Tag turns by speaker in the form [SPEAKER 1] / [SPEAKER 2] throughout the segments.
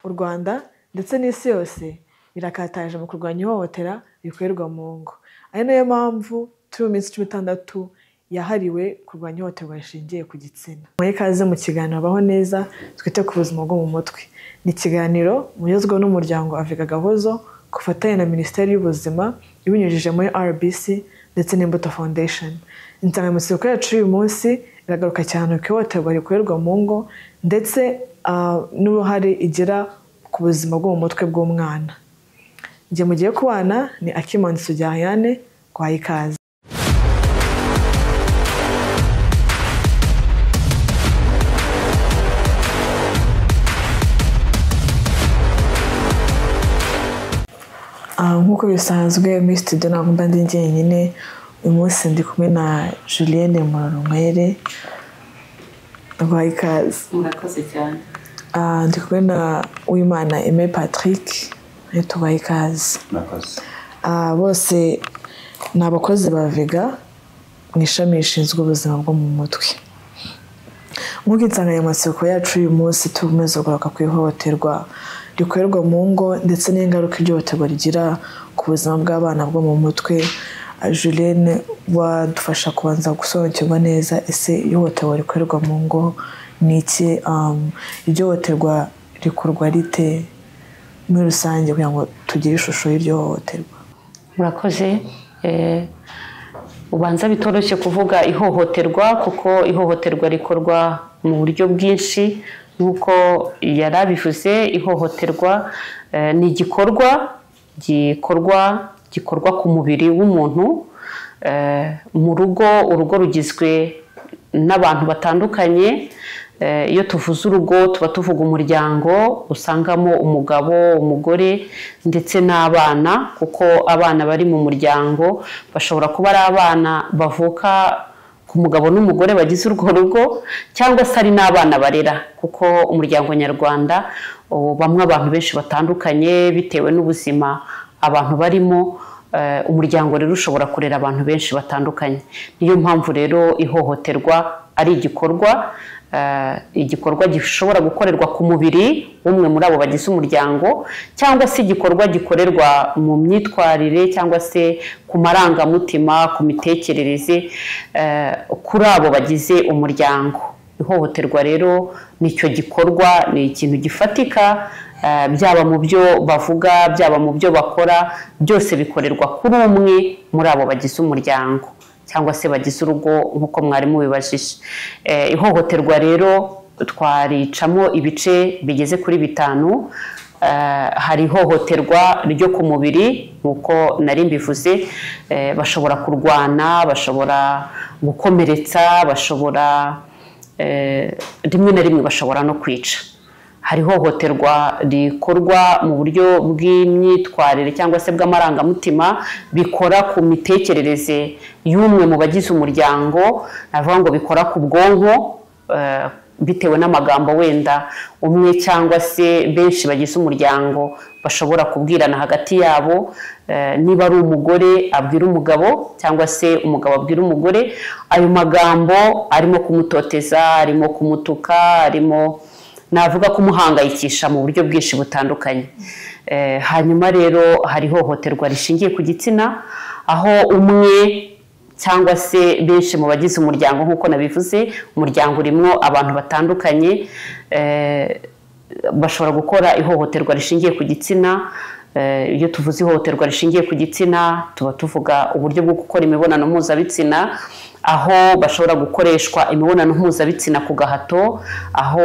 [SPEAKER 1] u Rwanda ndetse n'isi yose birakataje mu kurwanya ihohotera rikorerwa mu ngo. Ari nayo mpamvu turi mu minsi 16 yahariwe kurwanya ihohoterwa rishingiye ku gitsina. Ikaze mu kiganiro Baho Neza twite ku buzima bwo mu mutwe. Ni ikiganiro muyozwa n'umuryango Africa Gahozo ku bufatanye na Minisiteri y'Ubuzima ibinyujije muri RBC ndetse n'Imbuto Foundation. Insanganyamatsiko yacu uyu munsi iragaruka cyane ku ihohoterwa rikorerwa mu ngo ndetse n'uruhare igira ku buzima bwo mu mutwe bw'umwana. Njye mugiye kubana ni Akimanzi Sujyahayane kwa ikaze. Nk'uko bisanzwe muri studio ntabwo ndi njyenyine, uyu munsi ndi kumwe na Julienne Murorunkwere. Kwa ikaze.
[SPEAKER 2] Murakoze cyane.
[SPEAKER 1] Ndi kumwe na Uwimana Aimé Patrick. Tubaha ikaze.
[SPEAKER 3] Murakoze.
[SPEAKER 1] Bose ni abakozi ba Vega mu ishami rishinzwe ubuzima bwo mu mutwe. Nk'uko insanganyamatsiko yacu uyu munsi tukomeza kugaruka ku ihohoterwa rikorerwa mu ngo ndetse n'ingaruka ihohoterwa rigira ku buzima bw'abana bwo mu mutwe. Julienne, wadufasha kubanza gusobanukirwa neza ese ihohoterwa rikorerwa mu ngo ni iki? Ihohoterwa rikorwa rite muri rusange kugira ngo tugire ishusho y'iryo hohoterwa?
[SPEAKER 2] Murakoze. Ubanza bitoroshye kuvuga ihohoterwa kuko ihohoterwa rikorwa mu buryo bwinshi. Nk'uko yarabivuze, ihohoterwa ni igikorwa gikorwa ku mubiri w'umuntu mu rugo. Urugo rugizwe n'abantu batandukanye. Iyo tuvuze urugo tuba tuvuga umuryango usangamo umugabo, umugore ndetse n'abana, kuko abana bari mu muryango bashobora kuba ari abana bavuka ku mugabo n'umugore bagize urwo rugo, cyangwa se ari n'abana barera, kuko umuryango nyarwanda bamwe abantu benshi batandukanye bitewe n'ubuzima abantu barimo. Umuryango rero ushobora kurera abantu benshi batandukanye. Niyo mpamvu rero ihohoterwa ari igikorwa gishobora gukorerwa ku mubiri w'umwe muri abo bagize umuryango, cyangwa se igikorwa gikorerwa mu myitwarire cyangwa se ku marangamutima, ku mitekerereze kuri abo bagize umuryango. Ihohoterwa rero nicyo gikorwa, ni ikintu gifatika, byaba mu byo bavuga byaba mu byo bakora, byose bikorerwa kuri umwe muri abo bagize umuryango cyangwa se bagize urugo nk'uko mwari mubibajije. Ihohoterwa rero twaricamo ibice bigeze kuri 5. Hari ihohoterwa ryo ku mubiri nk'uko nari mbivuze, bashobora kurwana, bashobora gukomeretsa, bashobora rimwe na rimwe bashobora no kwica. Hari ihohoterwa rikorwa mu buryo bw'imyitwarire cyangwa se bw'amarangamutima, bikora ku mitekerereze y'umwe mu bagize umuryango. Navuga ngo bikora ku bwonko, bitewe n'amagambo wenda umwe cyangwa se benshi bagize umuryango bashobora kubwirana hagati yabo. Niba ari umugore abwira umugabo cyangwa se umugabo abwira umugore, ayo magambo arimo kumutoteza, arimo kumutuka, arimo navuga kumuhangayikisha mu buryo bwinshi butandukanye. Hanyuma rero hari ihohoterwa rishingiye ku gitsina, aho umwe cyangwa se benshi mu bagize umuryango, nk'uko nabivuze, umuryango urimo abantu batandukanye, bashobora gukora ihohoterwa rishingiye ku gitsina. Iyo tuvuze ihohoterwa rishingiye ku gitsina tuba tuvuga uburyo bwo gukora imibonano mpuzabitsina, aho bashobora gukoreshwa imibonano mpuzabitsina ku gahato, aho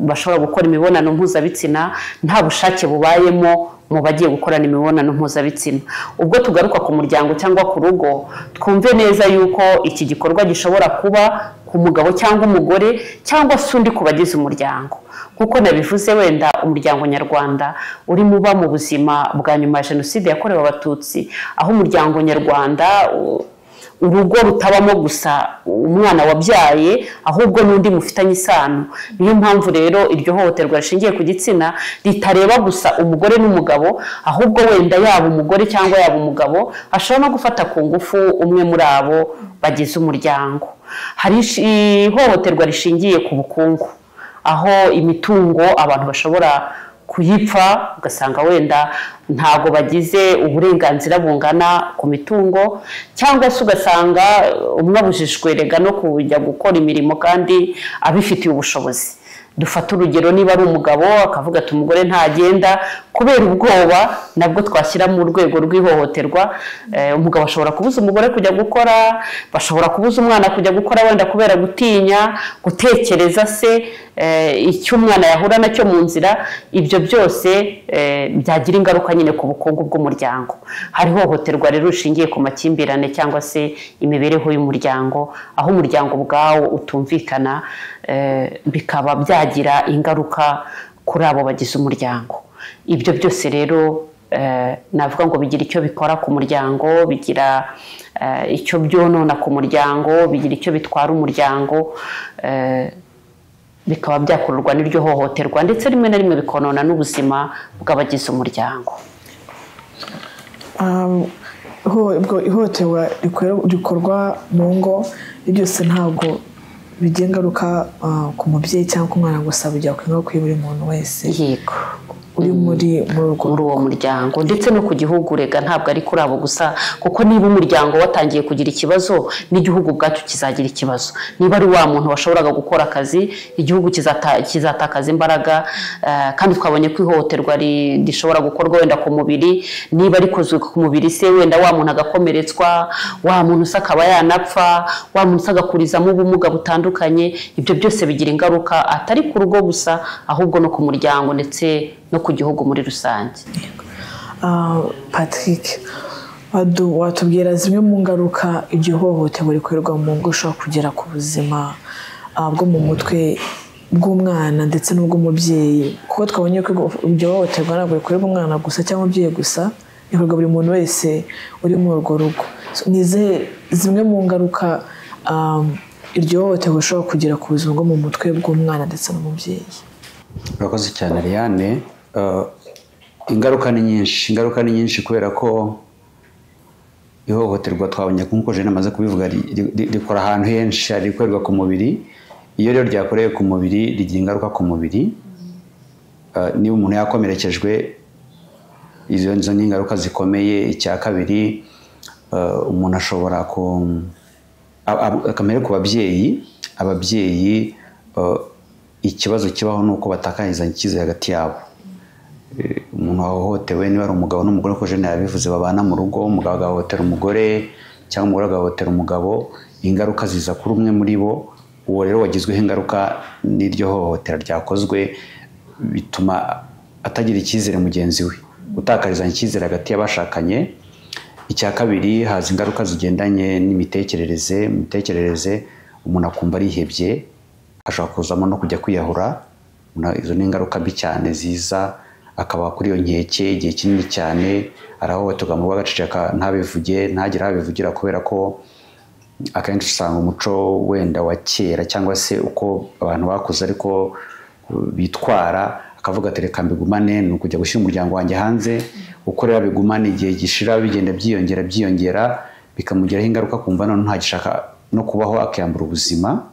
[SPEAKER 2] bashobora gukora imibonano mpuzabitsina nta bushake bubayemo mu bagiye gukorana imibonano mpuzabitsina. Ubwo tugaruka ku muryango cyangwa ku rugo, twumve neza yuko iki gikorwa gishobora kuba ku mugabo cyangwa umugore cyangwa se undi ku bagize umuryango. Kuko nabivuze, wenda umuryango nyarwanda uri muba mu buzima bwa nyuma ya Jenoside yakorewe Abatutsi, aho umuryango nyarwanda urugo rutabamo gusa umwana wabyaye, ahubwo n'undi mufitanye isano. Niyo mpamvu rero iryo hohoterwa rishingiye ku gitsina ritareba gusa umugore n'umugabo, ahubwo wenda yaba umugore cyangwa yaba umugabo ashobora no gufata ku ngufu umwe muri abo bagize umuryango. Hari ihohoterwa rishingiye ku bukungu, aho imitungo abantu bashobora kuyipfa ugasanga wenda ntago bagize uburenganzira bungana ku mitungo, cyangwa se ugasanga umwe abujijwe rega no kujya gukora imirimo kandi abifitiye ubushobozi. Dufata urugero, niba ari umugabo akavuga ati umugore ntagenda kubera ubwoba, nabwo twashyira mu rwego rw'ihohoterwa. Umugabo ashobora kubuza umugore kujya gukora, bashobora kubuza umwana kujya gukora wenda kubera gutinya gutekereza se icyo umwana yahura nacyo mu nzira. Ibyo byose byagira ingaruka nyine ku bukungu bw'umuryango. Hari ihohoterwa rero rishingiye ku makimbirane cyangwa se imibereho y'umuryango, aho umuryango ubwawo utumvikana, bikaba byagira ingaruka kuri abo bagize umuryango. Ibyo byose rero navuga ngo bigira icyo bikora ku muryango, bigira icyo byonona ku muryango, bigira icyo bitwara umuryango, bikaba byakururwa n'iryo hohoterwa, ndetse rimwe na rimwe bikonona n'ubuzima bw'abagize umuryango.
[SPEAKER 1] Ihohoterwa rikorwa mu ngo byose ntabwo bigira ingaruka ku mubyeyi cyangwa ku mwana gusa, bijya ku ingaruka kuri buri muntu wese
[SPEAKER 2] yego
[SPEAKER 1] uri muri
[SPEAKER 2] uwo muryango, ndetse no ku gihugu. Rega ntabwo ari kuri abo gusa, kuko niba umuryango watangiye kugira ikibazo, n'igihugu ubwacyo kizagira ikibazo. Niba ari wa muntu washoboraga gukora akazi, igihugu kizatakaza imbaraga. Kandi twabonye ko ihohoterwa rishobora gukorwa wenda ku mubiri. Niba rikozwe ku mubiri se, wenda wa muntu agakomeretswa, wa muntu se akaba yanapfa, wa muntu se agakurizamo ubumuga butandukanye. Ibyo byose bigira ingaruka atari ku rugo gusa, ahubwo no ku muryango ndetse no ku gihugu muri rusange.
[SPEAKER 1] Patrick, watubwira zimwe mu ngaruka iryo hohoterwa rikorerwa mu ngo ushobora kugera ku buzima bwo mu mutwe bw'umwana ndetse n'ubw'umubyeyi? Kuko twabonye ko iryo hohoterwa ntabwo rikorerwa umwana gusa cyangwa umubyeyi gusa, rikorwa buri muntu wese uri muri urwo rugo. Ni zimwe mu ngaruka iryo hohoterwa rishobora kugera ku buzima bwo mu mutwe bw'umwana ndetse n'umubyeyi?
[SPEAKER 3] Urakoze cyane Ariane. Ingaruka ni nyinshi kubera ko ihohoterwa twabonye nk'uko Jeanne amaze kubivuga rikora ahantu henshi, hari rikorerwa ku mubiri. Iyo rero ryakorewe ku mubiri rigira ingaruka ku mubiri. Niba umuntu yakomerekejwe, izo ni ingaruka zikomeye. Icya kabiri, umuntu ashobora akamere ku babyeyi. Ababyeyi ikibazo kibaho ni uko batakarizanya icyizere hagati yabo. Umuntu wahohotewe, niba ari umugabo n'umugore, ko Jeanne yabivuze, babana mu rugo, umugabo agahohotera umugore cyangwa umugore agahohotera umugabo, ingaruka ziza kuri umwe muri bo. Uwo rero wagizweho ingaruka n'iryo hohotera ryakozwe, bituma atagira icyizere mugenzi we, gutakarizanya icyizere hagati y'abashakanye. Icya kabiri, haza ingaruka zigendanye n'imitekerereze. Umuntu akumva arihebye, ashobora kuzamo no kujya kwiyahura. Izo ni ingaruka mbi cyane ziza, akaba kuri iyo nkeke igihe kinini cyane, arahohoterwa mu bw'agaceceka, ntabivuge, ntagire aho abivugira, kubera ko akenshi usanga umuco wenda wa kera cyangwa se uko abantu bakuze ariko bitwara, akavuga ati reka mbigumane, ni ukujya gushyira umuryango wanjye hanze. Uko rero bigumane, igihe gishira bigenda byiyongera, bikamugiraho ingaruka, kumva none ntagishaka no kubaho, akiyambura ubuzima.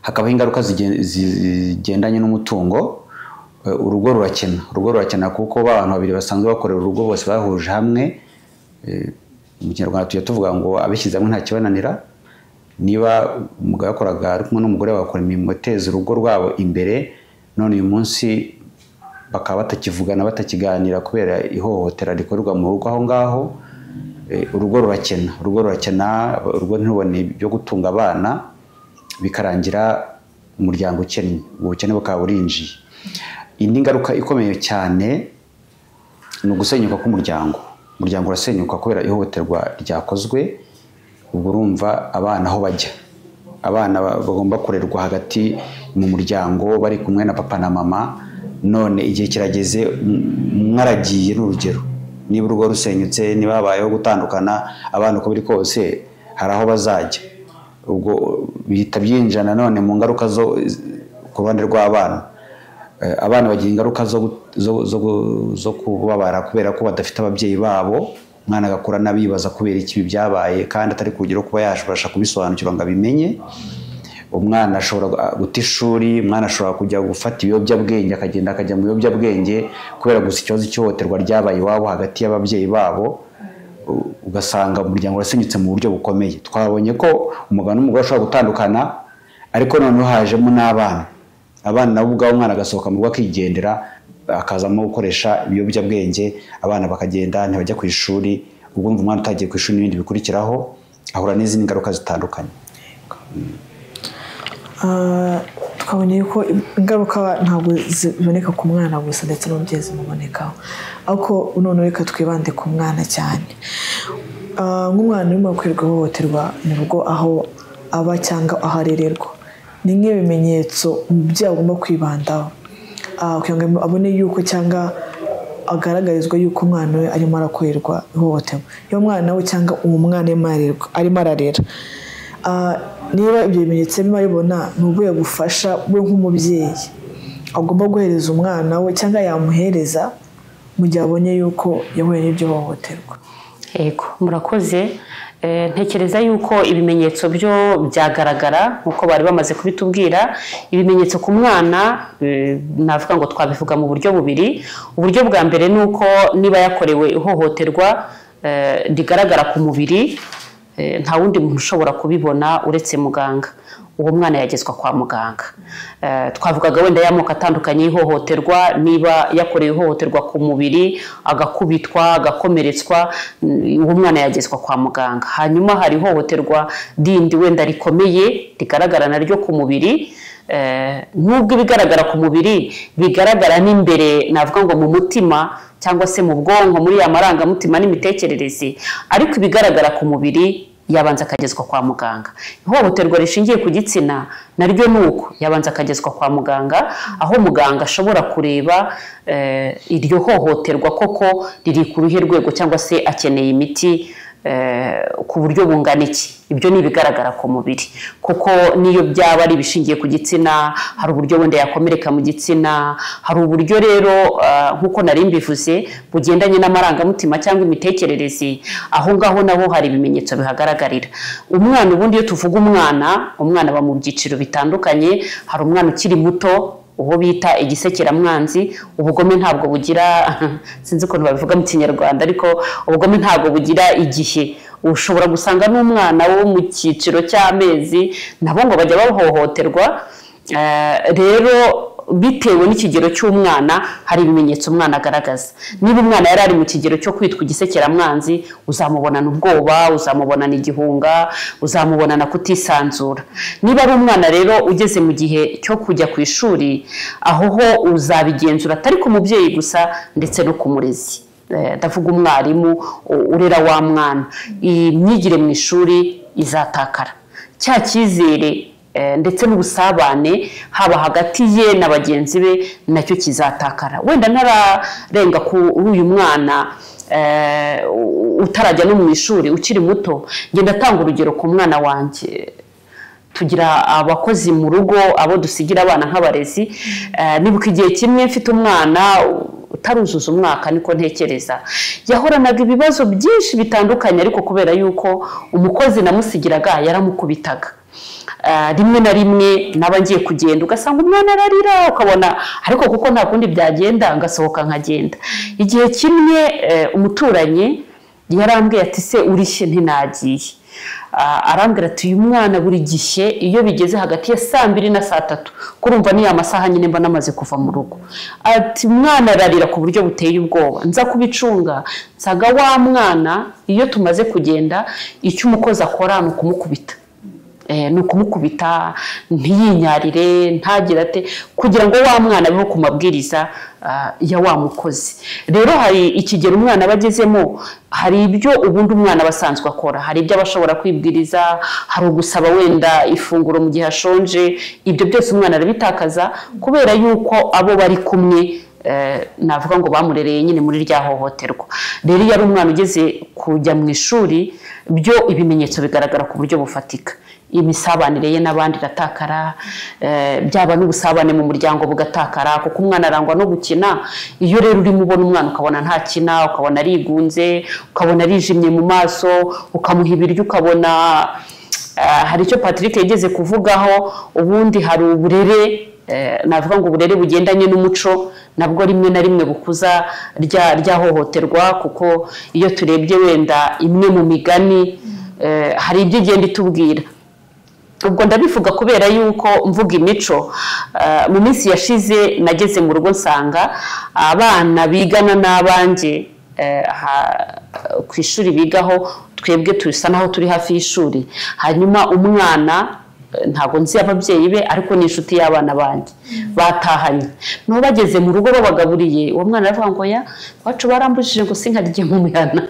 [SPEAKER 3] Hakabaho ingaruka zigendanye n'umutungo. Urugo rurakena kuko abantu babiri basanzwe bakorera urugo bose bahuje hamwe. Mu Kinyarwanda tujya tuvuga ngo abishyize hamwe nta kibananira. Niba umugabo yakoraga ari kumwe n'umugore bakora imirimo iteza urugo rwabo imbere, none uyu munsi bakaba batakivugana, batakiganira kubera ihohotera rikorerwa mu rugo aho ngaho, urugo rurakena. Urugo ntirubone ibyo gutunga abana, bikarangira umuryango ukennye. Ubukene bukaba burinjiye. Indi ngaruka ikomeye cyane ni ugusenyuka k'umuryango. Umuryango urasenyuka kubera ihohoterwa ryakozwe. Ubwo urumva abana aho bajya, abana bagomba kurerwa hagati mu muryango bari kumwe na papa na mama. None igihe kirageze, mwaragiye n'urugero. Niba urugo rusenyutse, niba habayeho gutandukana, abana uko biri kose hari aho bazajya. Ubwo bihita byinjana none mu ngaruka zo ku ruhande rw'abana. Abana bagira ingaruka zo kubabara kubera ko badafite ababyeyi babo. Umwana agakura nabibaza kubera iki byabaye, kandi atari kugera kuba yashobora kubisobanukirwa ngo abimenye. umwana ashobora guta ishuri, umwana ashobora kujya gufata ibiyobyabwenge akagenda akajya mu biyobyabwenge kubera gusa ikibazo cy'ihohoterwa ryabaye iwabo hagati y'ababyeyi babo, ugasanga umuryango urasenyutse mu buryo bukomeye. Twabonye ko umugabo n'umugore bashobora gutandukana, ariko noneho hajemo n'abana. Abana nabo ubwabo umwana agasohoka mu rugo akigendera, akazamo gukoresha ibiyobyabwenge, abana bakagenda ntibajya ku ishuri. Ubwo umwana utagiye ku ishuri n'ibindi bikurikiraho ahura n'izindi ngaruka zitandukanye.
[SPEAKER 1] Twabonye ko ingaruka ntabwo ziboneka ku mwana gusa ndetse n'umubyeyi zimubonekaho, ariko none reka twibande ku mwana cyane. Nk'umwana urimo gukorerwa ihohoterwa mu rugo aho aba cyangwa aho arererwa, ni nk'ibimenyetso umubyeyi agomba kwibandaho kugira ngo abone yuko cyangwa agaragarizwa yuko umwana we arimo arakorerwa ihohoterwa. Iyo umwana we cyangwa uwo mwana arimo ararera, niba ibyo bimenyetso arimo abibona, ni ubuhe bufasha we nk'umubyeyi agomba guhereza umwana we cyangwa yamuhereza mu gihe abonye yuko yahuye n'ibyo hohoterwa?
[SPEAKER 2] Yego, murakoze. Ntekereza yuko ibimenyetso byo byagaragara nk'uko bari bamaze kubitubwira. Ibimenyetso ku mwana navuga ngo twabivuga mu buryo bubiri. Uburyo bwa mbere ni uko niba yakorewe ihohoterwa rigaragara ku mubiri, nta wundi muntu ushobora kubibona uretse muganga. Uwo mwana yagezwa kwa muganga. Twavugaga wenda y'amoko atandukanye y'ihohoterwa. Niba yakorewe ihohoterwa ku mubiri, agakubitwa, agakomeretswa, uwo mwana yagezwa kwa muganga. Hanyuma hari ihohoterwa rindi wenda rikomeye rigaragara naryo ku mubiri. Nubwo ibigaragara ku mubiri bigaragara n'imbere, navuga ngo mu mutima cyangwa se mu bwonko, muri ya marangamutima n'imitekerereze, ariko ibigaragara ku mubiri yabanza akagezwa kwa muganga. Ihohoterwa rishingiye ku gitsina naryo nuko yabanza akagezwa kwa muganga, aho muganga ashobora kureba iryo hohoterwa koko riri ku ruhe rwego cyangwa se akeneye imiti ku buryo bungana iki. Ibyo ni ibigaragara ku mubiri, kuko niyo byaba ari ibishingiye ku gitsina, hari uburyo wenda yakomereka mu gitsina, hari uburyo rero nk'uko nari mbivuze bugendanye n'amarangamutima cyangwa imitekerereze. Aho ngaho nabo hari ibimenyetso bihagaragarira. Umwana ubundi iyo tuvuga umwana aba mu byiciro bitandukanye. Hari umwana ukiri muto, uwo bita igisekeramwanzi. Ubugome ntabwo bugira sinzi ukuntu babivuga mu Kinyarwanda, ariko ubugome ntabwo bugira igihe. Ushobora gusanga n'umwana wo mu cyiciro cy'amezi nabo ngo bajya bahohoterwa. Rero bitewe n'ikigero cy'umwana hari ibimenyetso umwana agaragaza. Niba umwana yari ari mu kigero cyo kwitwa igisekeramwanzi, uzamubonana ubwoba, uzamubonana igihunga, uzamubonana kutisanzura. Niba ari umwana rero ugeze mu gihe cyo kujya ku ishuri, aho ho uzabigenzura atari ku mubyeyi gusa ndetse no ku murezi. Ndavuga umwarimu urera wa mwana. Imyigire mu ishuri izatakara, cya cyizere ndetse n'ubusabane haba hagati ye na bagenzi be nacyo kizatakara. Wenda ntararenga kuri uyu mwana utarajya no mu ishuri, ukiri muto, ngenda atanga urugero ku mwana wanjye. Tugira abakozi mu rugo, abo dusigira abana nk'abarezi. Nibuka igihe kimwe mfite umwana utaruzuza umwaka, niko ntekereza, yahoranaga ibibazo byinshi bitandukanye, ariko kubera yuko umukozi namusigiraga yaramukubitaga. Rimwe na rimwe naba ngiye kugenda ugasanga umwana ararira, ukabona ariko kuko nta kundi byagenda ngasohoka nkagenda. Igihe kimwe umuturanyi yarambwiye ati se urishye ntinagiye. Arambwira ati uyu mwana buri gihe iyo bigeze hagati ya 2:00 na 3:00, kurumva ni amasaha nyine mba namaze kuva mu rugo, ati umwana ararira ku buryo buteye ubwoba. Nza kubicunga nsaga wa mwana iyo tumaze kugenda icyo umukozi akora ni ukumukubita. Ni ukumukubita ntiyinyarire, ntagira ate, kugira ngo wa mwana abeho ku mabwiriza ya wa mukozi. Rero hari ikigero umwana abagezemo, hari ibyo ubundi umwana basanzwe akora, hari ibyo abashobora kwibwiriza, hari ugusaba wenda ifunguro mu gihe ashonje. Ibyo byose umwana arabitakaza kubera yuko abo bari kumwe navuga ngo bamurereye nyine muri rya hohoterwa. Rero iyo ari umwana ugeze kujya mu ishuri, byo ibimenyetso bigaragara ku buryo bufatika. Imisabanire ye n'abandi iratakara, byaba n'ubusabane mu muryango bugatakara, kuko umwana arangwa no gukina. Iyo rero urimo ubona umwana ukabona ntakina, ukabona arigunze, ukabona arijimye mu maso, ukamuha ibiryo ukabona hari icyo Patrick yageze kuvugaho, ubundi hari uburere, navuga ngo uburere bugendanye n'umuco nabwo rimwe na rimwe bukuza rya hohoterwa, kuko iyo turebye wenda imwe mu migani hari ibyo igenda itubwira. Ubwo ndabivuga kubera yuko mvuga imico. Mu minsi yashize nageze mu rugo nsanga abana bigana n'abanjye ku ishuri bigaho, twebwe tusa naho turi hafi y'ishuri. Hanyuma umwana, ntabwo nzi ababyeyi be ariko ni inshuti y'abana banjye, batahanye. N'ubu bageze mu rugo babagaburiye, uwo mwana aravuga ngo ya wacu barambujije ngo sinkarye mu mihana.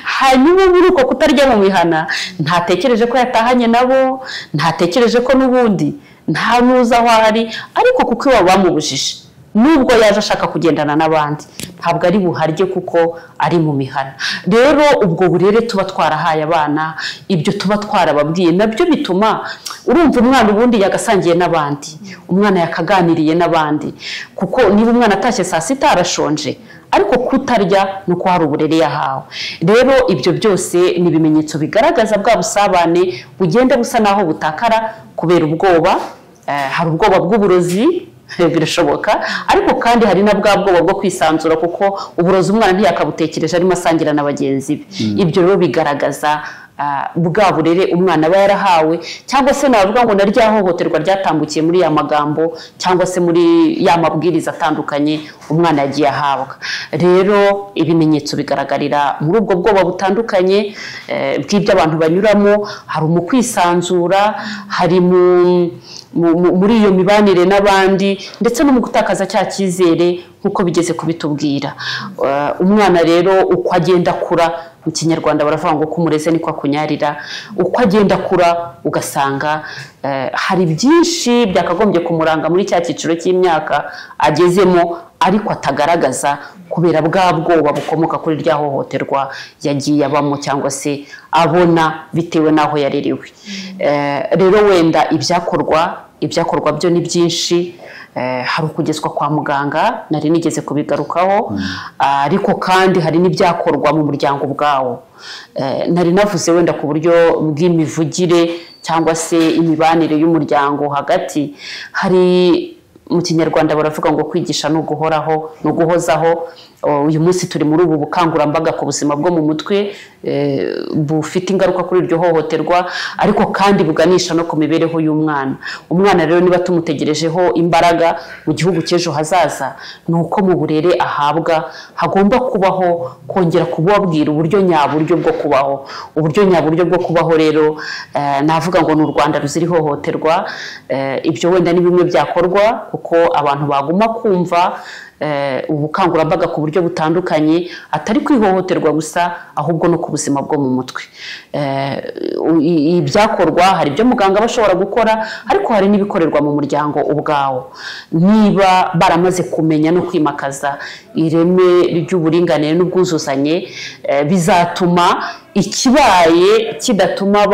[SPEAKER 2] Hanyuma muri uko kutarya mu mihana ntatekereje ko yatahanye nabo, ntatekereje ko n'ubundi nta nuza aho ari, ariko kuko iwabo bamubujije, nubwo yaje ashaka kugendana n'abandi ntabwo ari buharye kuko ari mu mihana. Rero ubwo burere tuba twarahaye abana, ibyo tuba twarababwiye, nabyo bituma urumva umwana ubundi yagasangiye n'abandi, umwana yakaganiriye n'abandi, kuko niba umwana atashye saa sita arashonje, ariko kutarya nuko hari uburere yahawe. Rero ibyo byose ni ibimenyetso bigaragaza bwa busabane bugenda busa naho butakara kubera ubwoba. Hari ubwoba bw'uburozi birashoboka, ariko kandi hari na bwa bwoba bwo kwisanzura, kuko uburozi umwana ntiyakabutekereje arimo asangira na bagenzi be. Ibyo rero bigaragaza bwa burere umwana aba yarahawe, cyangwa se navuga ngo na rya hohoterwa ryatambukiye muri ya magambo cyangwa se muri ya mabwiriza atandukanye umwana yagiye ahabwa. Rero ibimenyetso bigaragarira muri ubwo bwoba butandukanye bw'ibyo abantu banyuramo. Hari mu kwisanzura, hari muri iyo mibanire n'abandi, ndetse no mu gutakaza cya cyizere nk'uko bigeze kubitubwira. Umwana rero uko agenda akura, mu Kinyarwanda baravuga ngo ko umureze niko akunyarira. Uko agenda akura ugasanga hari byinshi byakagombye kumuranga muri cya cyiciro cy'imyaka agezemo, ariko atagaragaza kubera bwa bwoba bukomoka kuri rya hohoterwa yagiye abamo cyangwa se abona bitewe n'aho yarerewe. Rero wenda ibyakorwa byo ni byinshi. Hari ukugezwa kwa muganga, nari nigeze kubigarukaho, ariko kandi hari n'ibyakorwa mu muryango ubwawo. Nari navuze wenda ku buryo bw'imivugire cyangwa se imibanire y'umuryango hagati. Hari mu Kinyarwanda baravuga ngo kwigisha no guhoraho no guhozaho. Uyu munsi turi muri ubu bukangurambaga ku buzima bwo mu mutwe bufite ingaruka kuri iryo hohoterwa, ariko kandi buganisha no ku mibereho y'umwana. Umwana rero niba tumutegerejeho imbaraga mu gihugu cy'ejo hazaza, ni uko mu burere ahabwa hagomba kubaho kongera kubabwira uburyo nyaburyo bwo kubaho. Uburyo nyaburyo bwo kubaho rero navuga ngo ni u Rwanda ruzira ihohoterwa. Ibyo wenda ni bimwe byakorwa, kuko abantu baguma kumva ubukangurambaga ku buryo butandukanye, atari kwihohoterwa gusa ahubwo no ku buzima bwo mu mutwe. Ibyakorwa, hari ibyo muganga bashobora gukora, ariko hari n'ibikorerwa mu muryango ubwawo. Niba baramaze kumenya no kwimakaza ireme ry'uburinganire n'ubwuzuzanye, bizatuma ikibaye kidatuma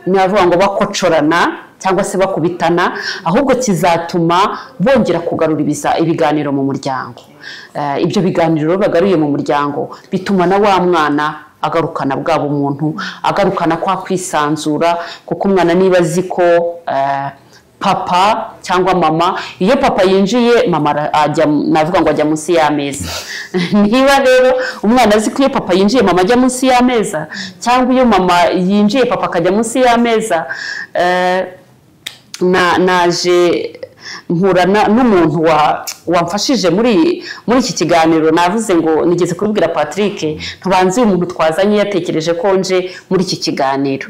[SPEAKER 2] navuga ngo bakocorana cyangwa se bakubitana, ahubwo kizatuma bongera kugarura ibiganiro mu muryango. Ibyo biganiro bagaruye mu muryango bituma na wa mwana agarukana bwa bumuntu, agarukana kwa kwisanzura, kuko umwana niba azi ko papa cyangwa mama, iyo papa yinjiye mama navuga ngo ajya munsi y'ameza. Niba rero umwana azi ko iyo papa yinjiye mama ajya munsi y'ameza, cyangwa iyo mama yinjiye papa akajya munsi y'ameza, naje mpura n'umuntu wamfashije muri iki kiganiro. Navuze ngo nigeze kubibwira Patrick, ntubanze uyu muntu twazanye yatekereje ko nje muri iki kiganiro.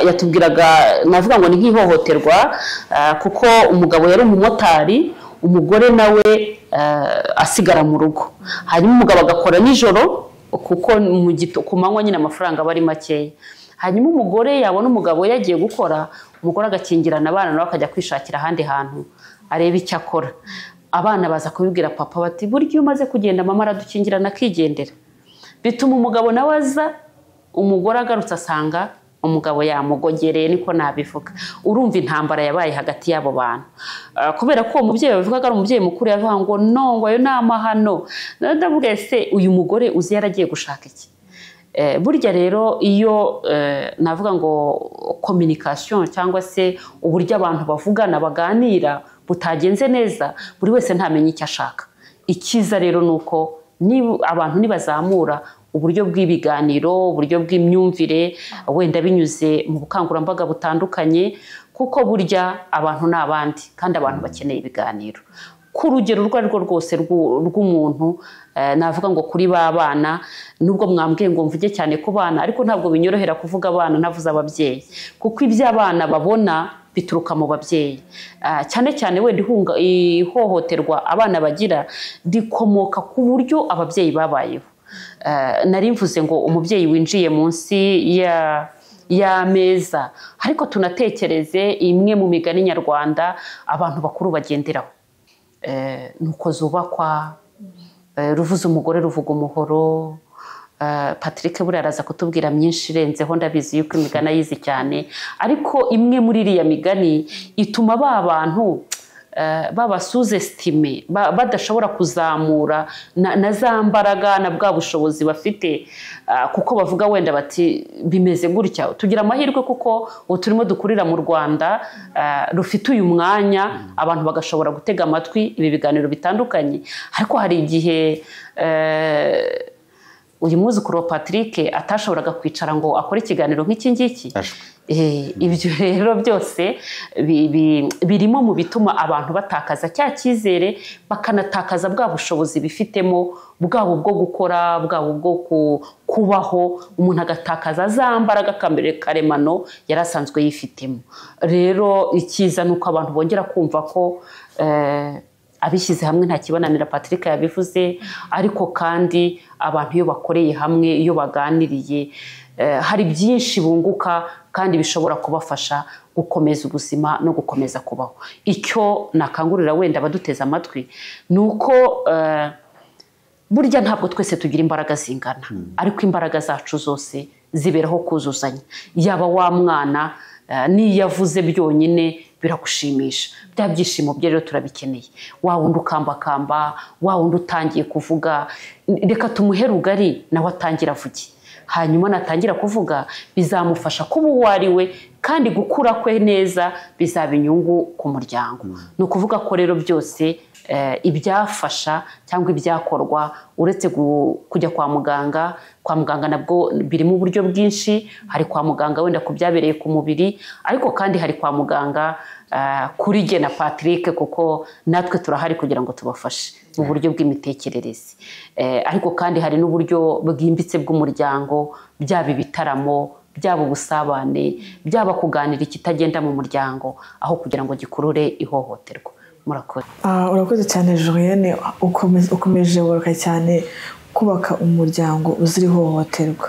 [SPEAKER 2] Yatubwiraga navuga ngo ni nk'ihohoterwa, kuko umugabo yari umumotari, umugore nawe asigara mu rugo. Hanyuma umugabo agakora nijoro, kuko ku manywa nyine amafaranga aba ari makeya. Hanyuma umugore yabona umugabo yagiye gukora, umugore agakingirana abana nawe akajya kwishakira ahandi hantu areba icyo akora. Abana baza kubibwira papa bati burya iyo umaze kugenda mama aradukingirana akigendera. Bituma umugabo nawe aza, umugore agarutse asanga umugabo yamugogereye, niko nabivuga. Urumva intambara yabaye hagati y'abo bantu, kubera ko umubyeyi bavuga ari umubyeyi mukuru, yavuga ngo no, ngo ayo ni amahano. Ndavuga se uyu mugore uzi yaragiye gushaka iki? burya rero iyo navuga ngo communication cyangwa se uburyo abantu bavugana baganira butagenze neza, buri wese ntamenye icyo ashaka. Icyiza rero ni uko abantu nibazamura uburyo bw'ibiganiro, uburyo bw'imyumvire, wenda binyuze mu bukangurambaga butandukanye, kuko burya abantu ni abandi kandi abantu bakeneye ibiganiro ku rugero urwo ari rwo rwose rw'umuntu. Navuga ngo kuri ba bana, nubwo mwambwiye ngo mvuge cyane ku bana, ariko ntabwo binyorohera kuvuga abana ntavuze ababyeyi, kuko ibyo abana babona bituruka mu babyeyi. Cyane cyane wenda ihohoterwa abana bagira rikomoka ku buryo ababyeyi babayeho. Nari mvuze ngo umubyeyi winjiye munsi y'ameza, ariko tunatekereze imwe mu migani nyarwanda abantu bakuru bagenderaho. Nuko zubakwa, ruvuze umugore ruvuga umuhoro. Patrick buriya araza kutubwira myinshi irenzeho, ndabizi yuko imigani ayizi cyane, ariko imwe muri iriya migani ituma ba bantu babasuzestime, badashobora kuzamura na za mbaraga na bwa bushobozi bafite, kuko bavuga wenda bati bimeze gutya. Tugira amahirwe kuko turimo dukurira mu Rwanda rufite uyu mwanya, abantu bagashobora gutega amatwi ibi biganiro bitandukanye. Ariko hari igihe uyu mwuzukuru wa Patrick atashoboraga kwicara ngo akore ikiganiro nk'iki ngiki. Ibyo rero byose birimo mu bituma abantu batakaza cya cyizere, bakanatakaza bwa bushobozi bifitemo, bwabo bwo gukora, bwabo bwo kubaho. Umuntu agatakaza za mbaraga karemano yari asanzwe yifitemo. Rero icyiza ni uko abantu bongera kumva ko abishyize hamwe nta kibananira, Patrick yabivuze. Ariko kandi abantu iyo bakoreye hamwe, iyo baganiriye, hari byinshi bunguka kandi bishobora kubafasha gukomeza ubuzima no gukomeza kubaho. Icyo nakangurira wenda abaduteze amatwi ni uko burya ntabwo twese tugira imbaraga zingana, ariko imbaraga zacu zose ziberaho kuzuzanya. Yaba wa mwana niyo avuze byonyine biragushimisha, bya byishimo bye rero turabikeneye. Wa wundi ukambakamba, wa wundi utangiye kuvuga, reka tumuhe rugari nawe atangira avuge. Hanyuma natangira kuvuga bizamufasha kuba uwo ari we, kandi gukura kwe neza bizaba inyungu ku muryango. Ni ukuvuga ko rero byose ibyafasha cyangwa ibyakorwa, uretse kujya kwa muganga nabwo birimo uburyo bwinshi. Hari kwa muganga wenda ku byabereye ku mubiri, ariko kandi hari kwa muganga kuri jye na Patrick, kuko natwe turahari kugira ngo tubafashe mu buryo bw'imitekerereze. Ariko kandi hari n'uburyo bwimbitse bw'umuryango, byaba ibitaramo, byaba ubusabane, byaba kuganira ikitagenda mu muryango, aho kugira ngo gikurure ihohoterwa. Murakoze.
[SPEAKER 1] Urakoze cyane Julienne, ukomeje woroka cyane kubaka umuryango uzira ihohoterwa.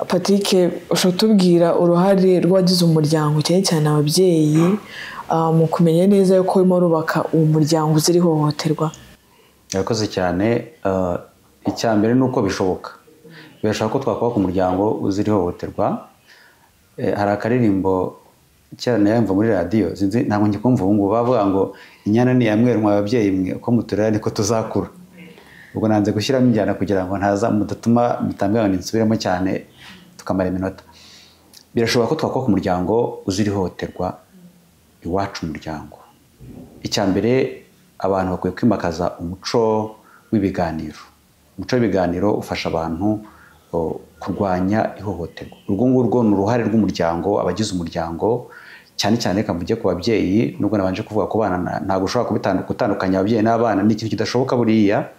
[SPEAKER 1] Patrick, ushobora kutubwira uruhare rw'abagize umuryango cyane cyane ababyeyi mu kumenya neza yuko urimo rubaka uwo muryango uzira ihohoterwa?
[SPEAKER 3] Urakoze cyane. Icya mbere ni uko birashoboka ko twakubaka umuryango uzira ihohoterwa. Hari akaririmbo cyane nayumva muri radiyo, ntabwo ngikumva ubu ngubu, bavuga ngo inyana ni yamwe mwa ababyeyi mwe, uko muturera niko tuzakura. Ubwo nanze gushyiramo injyana kugira ngo mudatuma mutambwira ngo nsubiremo cyane tukamara iminota. Birashoboka ko twakubaka umuryango uzira ihohoterwa iwacu umuryango. Icya mbere, abantu bakwiye kwimakaza umuco w'ibiganiro. Umuco w'ibiganiro ufasha abantu kurwanya ihohoterwa. Urwo ngurwo ni uruhare rw'umuryango, abagize umuryango, cyane cyane reka mvuge ku babyeyi. Nubwo nabanje kuvuga ko bana ntabwo ushobora gutandukanya ababyeyi n'abana, ni ikintu kidashoboka buriya,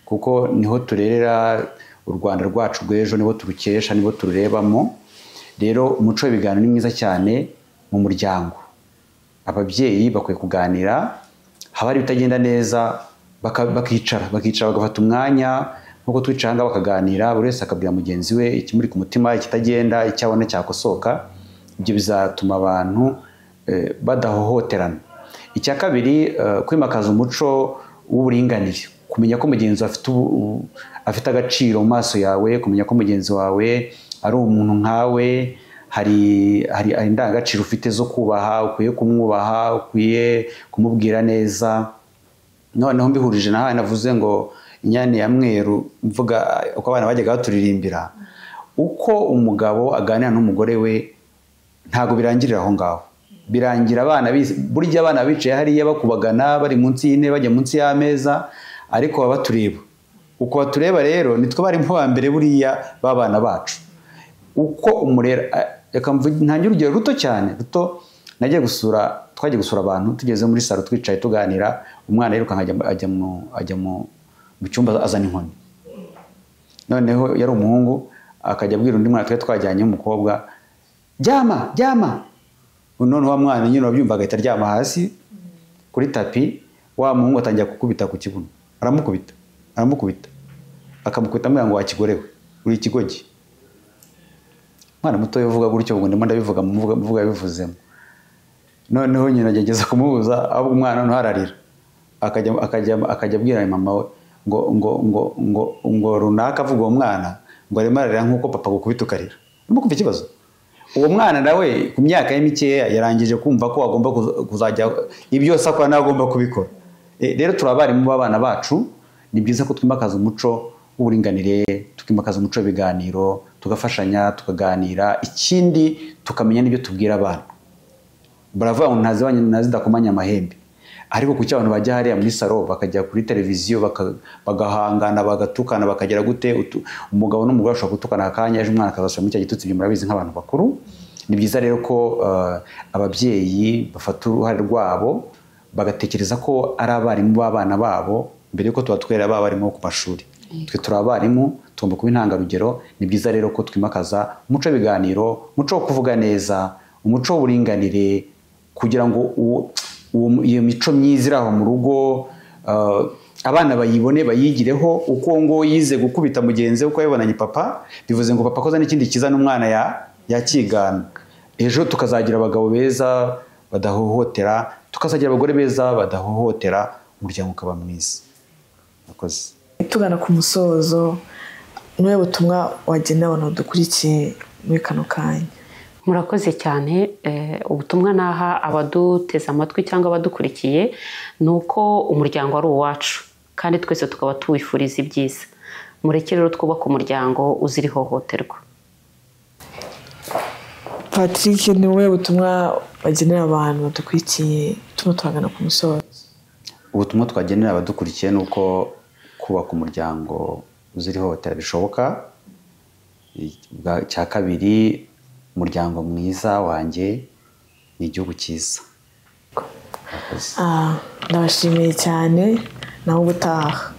[SPEAKER 3] kuko niho turerera u Rwanda rwacu rw'ejo, niho turukesha, niho tururebamo. Rero umuco w'ibiganiro ni mwiza cyane mu muryango. Ababyeyi bakwiye kuganira, haba hari ibitagenda neza bakicara bagafata umwanya nkuko twicara ngaho bakaganira, buri wese akabwira mugenzi we ikimuri ku mutima, ikitagenda, icyabona cyakosoka. Ibyo bizatuma abantu badahohoterana. Icya kabiri, kwimakaza umuco w'uburinganire, kumenya ko mugenzi afite agaciro mu maso yawe, kumenya ko mugenzi wawe ari umuntu nkawe, hari indangagaciro ufite zo kubaha, ukwiye kumwubaha, ukwiye kumubwira neza. Noneho mbihurije nawe navuze ngo inyana ya mweru, mvuga uko abana bajyaga baturirimbira. uko umugabo aganira n'umugore we ntabwo birangirira aho ngaho, birangira burya abana bicaye hariya bakubagana bari munsi y'intebe bajya munsi y'ameza, ariko baba batureba. Uko batureba rero nitwe barimo ba mbere buriya b'abana bacu. Uko umurera, reka ntangira urugero ruto cyane, twagiye gusura abantu, tugeze muri salo twicaye tuganira, umwana yirukanka ajya mu cyumba azana inkoni. Noneho yari umuhungu, akajya abwira undi mwana twajyanye w'umukobwa, jyama noneho wa mwana nyine wabyumva agahita aryama hasi kuri tapi, wa muhungu atangira gukubita ku kibuno, aramukubita akamukubita amubwira ngo wakigorewe uri ikigogi. Mwana muto uvuga gutyo, ngo ndimo ndabivuga muvuga bivuzemo. Noneho nyine ageze kumubuza, ahubwo umwana noneho ararira, akajya abwira mama we ngo runaka avuga uwo mwana ngo arimo ararira nk'uko papa gukubita ukarira. Urimo kumva ikibazo? Uwo mwana nawe ku myaka ye mikeya yarangije kumva ko agomba kuzajya ibyo yose akora nawe agomba kubikora. Rero turi abarimu b'abana bacu, ni byiza ko twimakaza umuco w'uburinganire, tukimakaza umuco w'ibiganiro, tugafashanya, tukaganira, ikindi tukamenya n'ibyo tubwira abana. Baravuga ngo ntazidakomanya amahembe, ariko kuki abantu bajya hariya muri salo bakajya kuri televiziyo bagahangana bagatukana bakagera gute, umugabo n'umugore bashobora gutukana akanya, ejo umwana akazasubira muri cya gitutsi, ibyo murabizi nk'abantu bakuru. Ni byiza rero ko ababyeyi bafata uruhare rwabo bagatekereza ko ari abarimu b'abana babo mbere yuko tuba twera abarimu ku mashuri. Twe turi abarimu, tugomba kuba intangarugero. Ni byiza rero ko twimakaza umuco w'ibiganiro, umuco wo kuvuga neza, umuco w'uburinganire, kugira ngo iyo mico myiza iri aho mu rugo abana bayibone bayigireho. Uko ngo yize gukubita mugenzi we uko yabonanye papa, bivuze ngo papa akoze n'ikindi kiza n'umwana yakigana. Ejo tukazagira abagabo beza badahohotera, tukazagira abagore beza badahohotera, umuryango ukaba mwiza. Murakoze.
[SPEAKER 1] Tugana ku musozo, niwe butumwa wagenera abantu badukurikiye muri kano kanya?
[SPEAKER 2] Murakoze cyane. Ubutumwa naha abaduteze amatwi cyangwa abadukurikiye ni uko umuryango ari uwacu kandi twese tukaba tuwifuriza ibyiza. Mureke rero twubake umuryango uzira ihohoterwa.
[SPEAKER 1] Patrick, niwe butumwa wagenera abantu badukurikiye turagana ku musozo?
[SPEAKER 3] Ubutumwa twagenera abadukurikiye ni uko kubaka umuryango uzira ihohotera bishoboka. Cya kabiri, umuryango mwiza wanjye ni igihugu cyiza.
[SPEAKER 1] Ndabashimiye cyane, naho ubutaha.